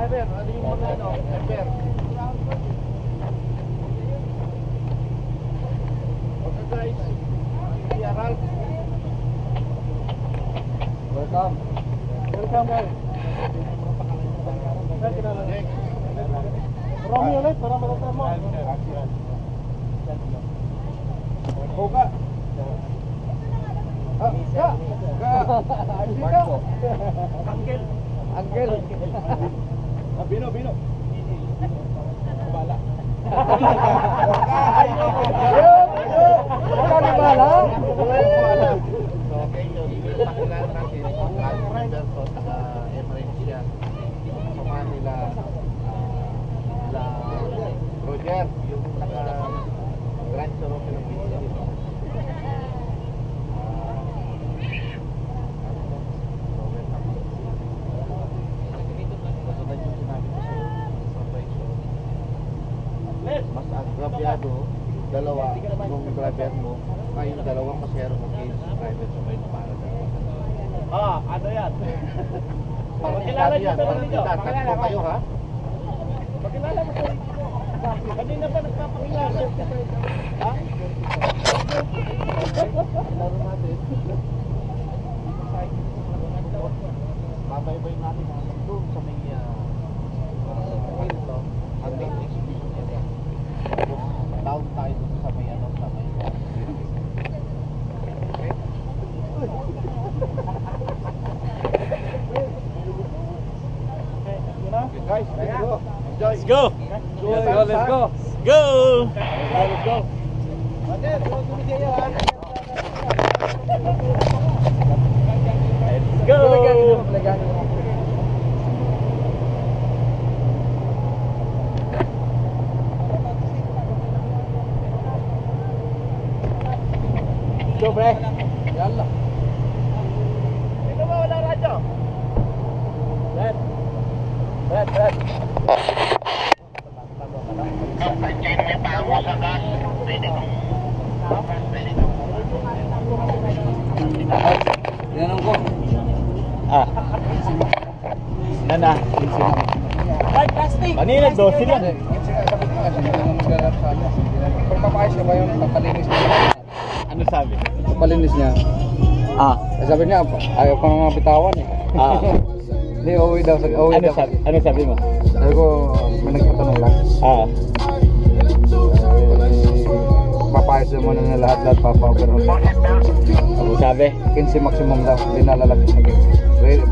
driver. Ano yung mga ano? Driver. Okay guys. Kuya Ralph. Welcome. Welcome guys. Marami ulit para matatama mo. Buka. Uncle. Bino. Bala. Okay, so pakilala natin ang driver ko sa Emirates siya. Sa Manila. Roger, yung naka-Grand Cherokee ng Pizza dito. Kasunod yung sinabi ko sa presyo. Mas agrabyado, dalawa yung driver mo, kayong dalawang pasero mo case driver sa kayo para dalawa. Ano yan? Pakilala nyo sa ninyo. Tatlo kayo ha? Pakilala mo sa ninyo. Kanina pa nagpapakilala. Ha? Laro natin. Babay-bay natin hanggang doon sa may Hilton. Hanggang exhibition area. Tapos down tayo doon sa may sa may okay, guys, let's go. Let's go. Let's go. Go. Let's go. Let's go. Go, pre. Yalla. Sino ba wala radyo? Red. Pagkain mo yung paa mo sa gas, pwede kong Tinanong ko. Nana. ay, plastic! Kanina, 12 lang. Pagpapayos ka ba yung pagpalinis niya? Ano sabi? Pagpalinis niya. Sabi niya, ayaw pa nga bitawan eh. Hindi, uuwi daw. Ano sabi mo? Sabi ko, may nagtatanong lang. Papayos mo na lahat pa-overhaul. Ano sabi? 15 maximum daw, hindi na lalagyan sa gate.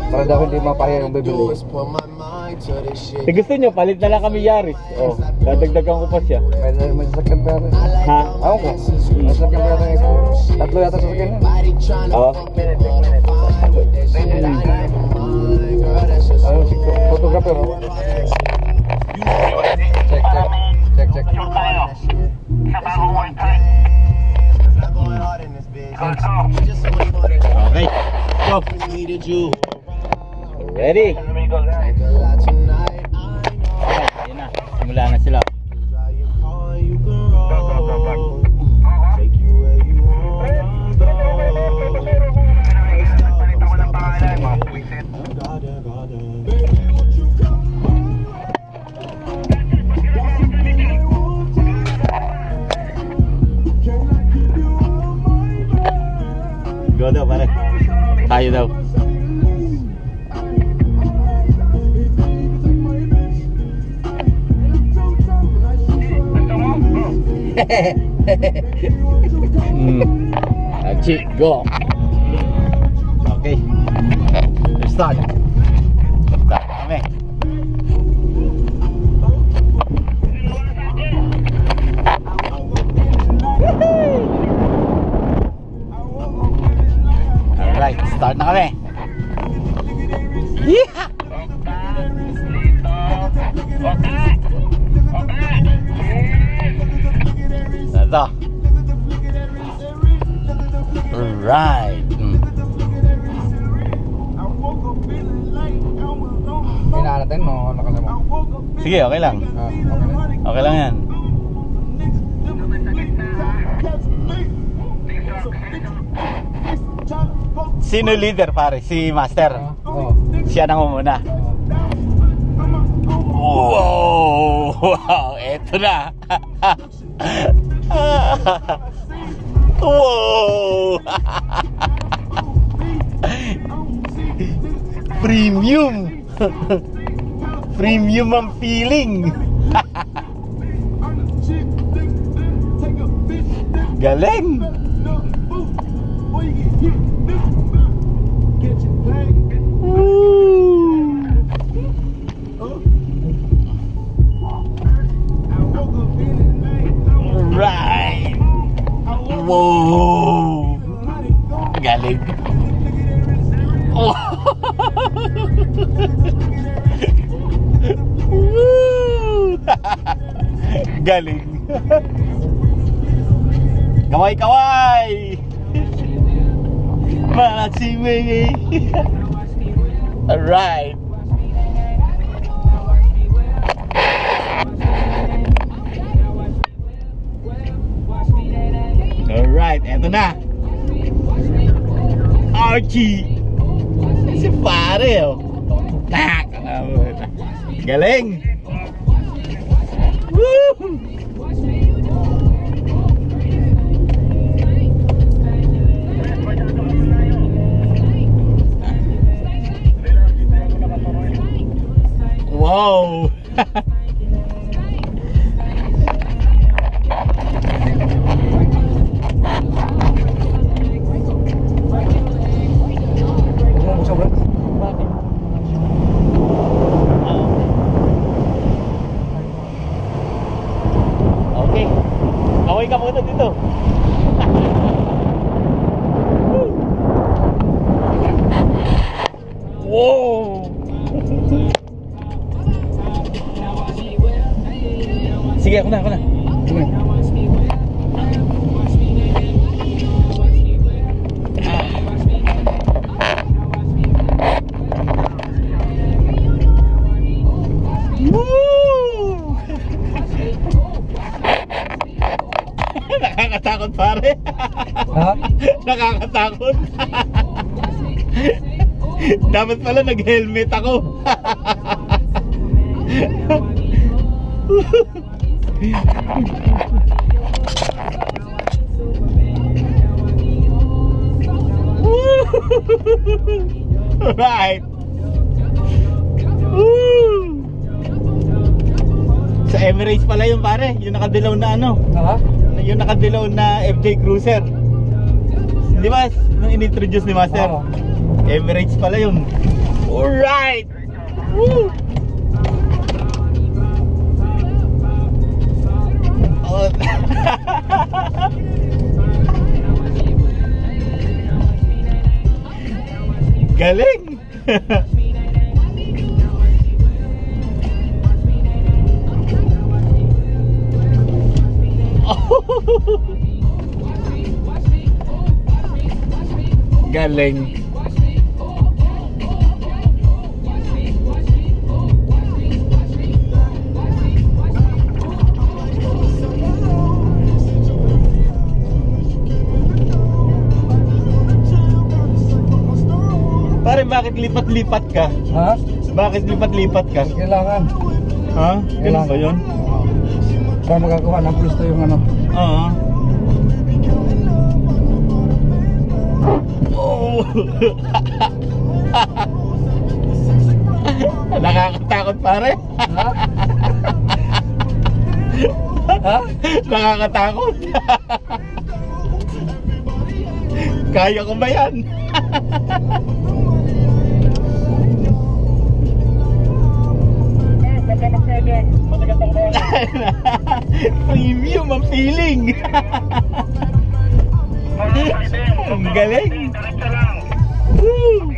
Para daw hindi mapahiya yung bibili. Gusto nyo, palit na lang kami Yaris. Dadagdagan ko pa siya. May sasakyan pa rin. Ha? Ako ko, may sasakyan pa rin. Tatlo yata sasakyan yun. Oo. Ano si photographer mo? Check. Okay. Go. Ready? Okay, ayun na. Simula na sila. Go daw, pare. Tayo daw. Chick, go. Okay. Let's start. Kami. Alright, start na kami. Yeehaw! Ito. Alright. Kailangan natin mo, lakas mo. Sige, okay lang. Okay na. Okay lang yan. Sino leader pare? Si Master. Oo. Siya nang umuna. Wow! Wow! Eto na! Wow! Premium! Premium ang feeling! Galing! Right! Wow! Galing! Oh. Galing! Kaway-kaway! Masiming! Alright! Alright, eto na! Archie! Si pare oh! Tak! Galing! Woo! Wow! Okay. Kaway ka muna dito. Wow! Sige, ako na. Sige. Woo! Nakakatakot pare. Ha? Nakakatakot. Dapat pala nag-helmet ako. Right. Woo! Sa Emirates pala yun pare, yung nakadilaw na ano. Ha? Yung nakadilaw na FJ Cruiser. Di ba? Nung in-introduce ni Master. Oo. Emirates pala yun. Alright! Woo! Oh. Galing! Galing. Pare, bakit lipat-lipat ka? Ha? Bakit lipat-lipat ka? Kailangan. Ha? Ganun ba yun? Para magagawa ng pwesto yung ano. Oo. Oh. Nakakatakot pare. Ha? Ha? Nakakatakot. Kaya ko ba yan? Premium ang feeling. Ang galing. Woo!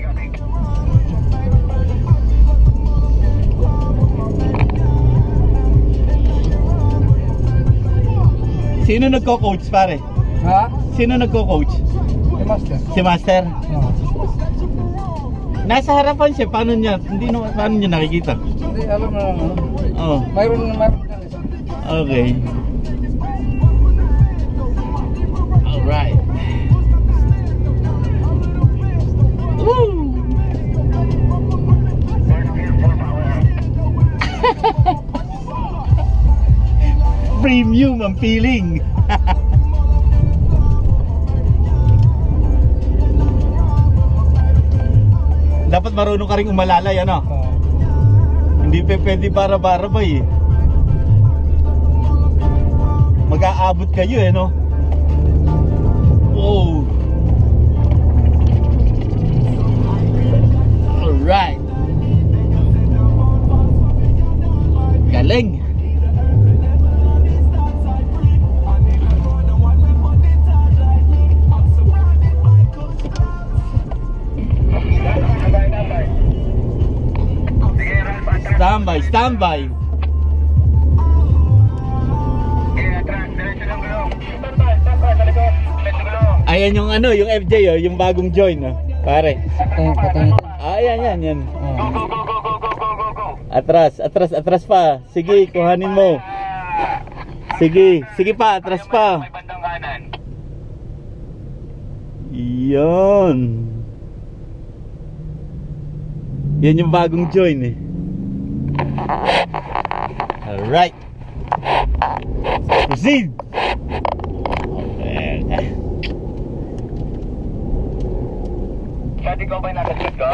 Sino nagko-coach pare? Ha? Sino nagko-coach? Si Master. Si Master? Oo. Nasa harapan siya, paano niya? Paano niya nakikita? Hindi, alam na ano. Oh, Mayroon dyan isa. okay. Alright. Woo! Premium ang feeling. Dapat marunong ka rin umalalay, ano? Hindi pwede bara-bara ba eh. Mag-aabot kayo eh, no? Wow. Alright. Galing. Standby, standby. Ayan yung ano, yung FJ oh, yung bagong join oh. Pare. Patay. Ayan, yan. Atras, atras, atras pa. Sige, kuhanin mo. Sige, sige pa, atras pa. Yan. Yan yung bagong join eh. Alright. Proceed. Okay. Pwede ko ba yung nakasit ko?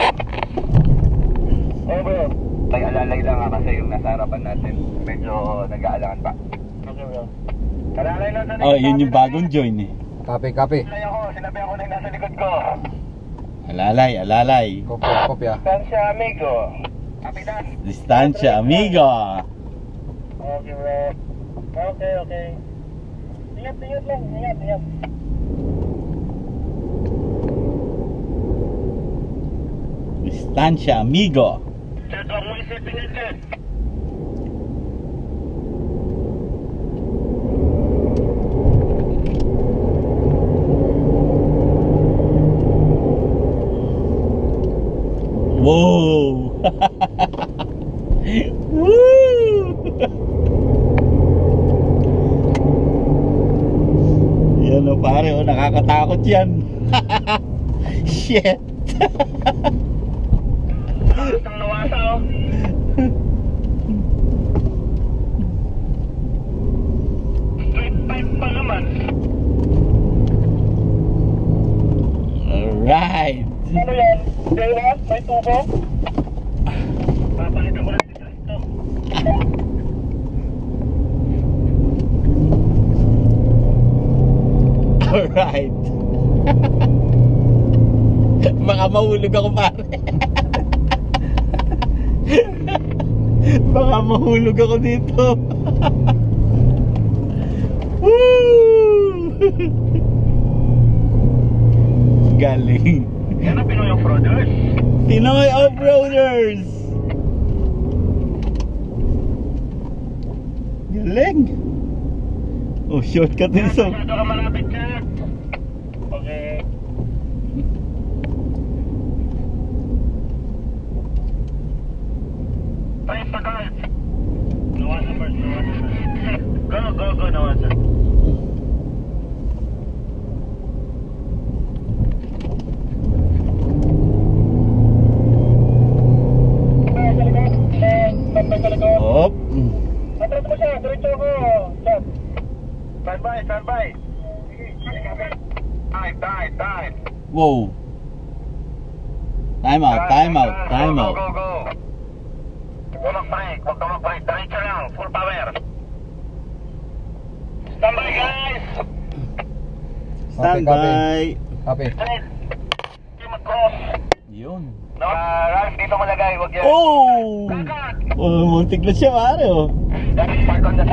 Oo bro. Ay alalay lang nga kasi yung nasa harapan natin. Medyo nag-aalangan pa. Okay bro. Alalay lang sa Oh, yun yung bagong join eh. Copy, copy. Sinabi ako na yung nasa likod ko. Alalay, alalay. Kopya. Tansya amigo. Kapitan. Distansya, amigo. Okay bro. Okay. Ingat lang. Ingat. Distansya, amigo. Chat, huwag mo isipin yun, Chat. Wow! Woo! Yan o pare, oh, nakakatakot yan. Shit! Ang nawasa, oh. Straight pipe pa naman. Alright! Ano yan? Dela? May tubo? Papalitan ko lang dito. Alright! Baka mahulog ako pare. Baka mahulog ako dito. Woo! Galing. Yan ang Pinoy Off-Roaders. Pinoy Off-Roaders. Galing. Oh, shortcut din so. Masyado ka malapit, Chat. Okay. Press the guards. Nawasa first. Go, nawasa. Hop. Atras mo siya, diretso ko. Chat. Standby. Dive. Wow. Time out. Go. Huwag ka mag-break. Diretso lang, full power. Standby guys! Standby. Copy. Hindi mag-cross. Yun. Ralph, dito malagay, huwag yan. Oh! Kagat! Oh, muntik na siya pare oh. That's part on the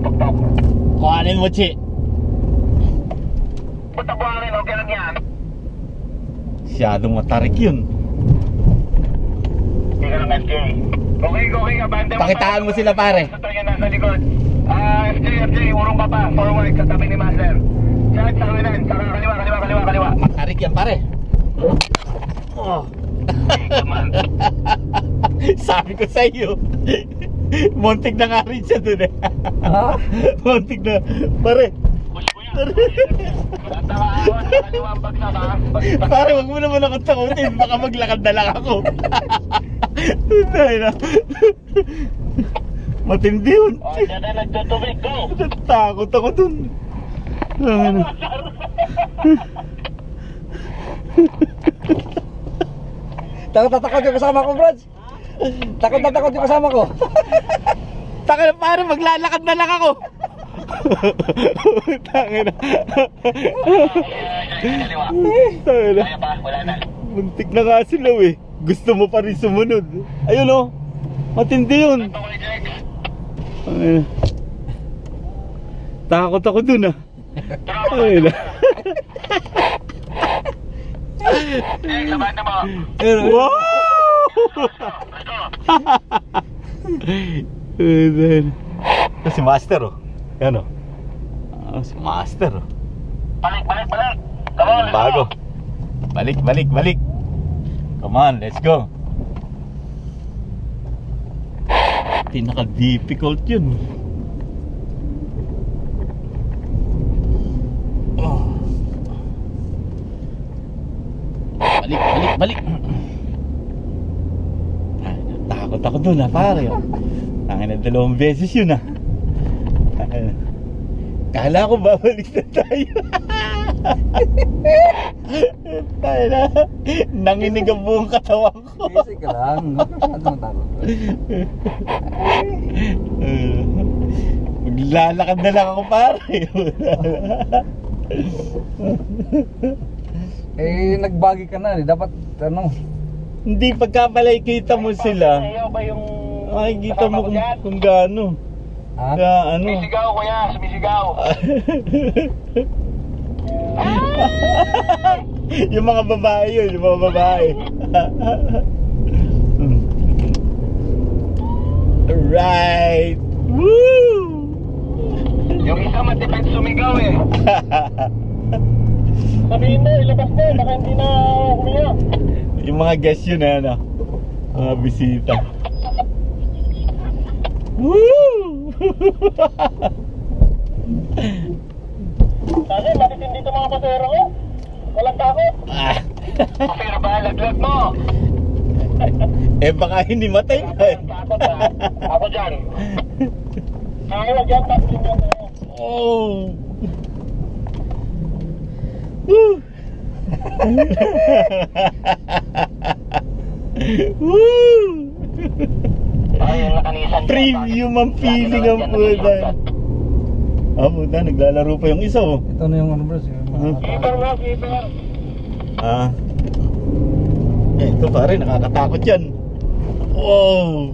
Pagpap. Kuhanin mo, Chi. Punta buhangin, okay lang yan. Masyadong matarik yun. Hindi ka lang FJ. Okay, abante mo. Pakitaan mo sila pare. Ito yung nasa likod. FJ, urong ka pa. Forward, sa tabi ni Master. Chat, sa kawinan. Sa kaliwa. Matarik yan pare. Oh. Sabi ko sa iyo. Muntik na nga rin siya dun eh. Ha? Muntik na. Pare. Push mo yan. Tatawa ako sa kaliwang bagsak ha. Pare, wag mo naman akong takutin. Baka maglakad na lang ako. Dahil na. Matindi yun. O, dyan na nagtutubig. Go! Takot ako dun. Ano? Takot na takot yung kasama ko, Brad. Takot na takot yung kasama ko. Taka na pare, maglalakad na lang ako. Tangina. Kaliwa. Tangina. Kaya pa, wala na. Muntik na nga sila eh. Gusto mo pa rin sumunod. Ayun oh. Matindi yun. Ito ko, Jack. Tangina. Takot ako dun ah. Ayun ah. Jack, sabahan na mo. Wow! Ayun. Ito si Master oh. Yan oh. Si Master oh. Balik, balik, balik. Come on, let's Bago. go. Balik, balik, balik. Come on, let's go. Pinaka-difficult yun. Oh. Balik, balik, balik. Takot ako dun ha, pare. Tangin na 2 beses yun ha. Kala ko babalik na tayo. Tayo na. Nanginig ang buong katawan ko. Easy ka lang. Ano takot? Maglalakad na lang ako pare. Eh, nagbagi ka na. Dapat, ano, Hindi pagkapalay kita mo sila. Ayaw ba yung... Makikita mo kasama ko dyan? kung gaano. ha? Ano. Sumisigaw, kuya. Sumisigaw. Yung mga babae yun, yung mga babae. Alright. Woo! Yung isa matipid sumigaw eh. Sabihin mo, ilabas mo. Baka hindi na humiyak. Yung mga guest yun ano. Mga bisita. Woo! Kasi matitindi ito mga pasero ko. Walang takot. Ah. Pero ba, laglag mo. Eh baka hindi matay pa eh. Takot ba? Ako dyan. Wag yan, tapos yan. Oh. Woo! Woo! Ay, yung nakanisan. Premium ang feeling ang puta. Ah, puta, naglalaro pa yung isa oh. Ito na yung ano, bro. Keeper mo, keeper. Ah. Eh, ito pare, nakakatakot yan. Wow!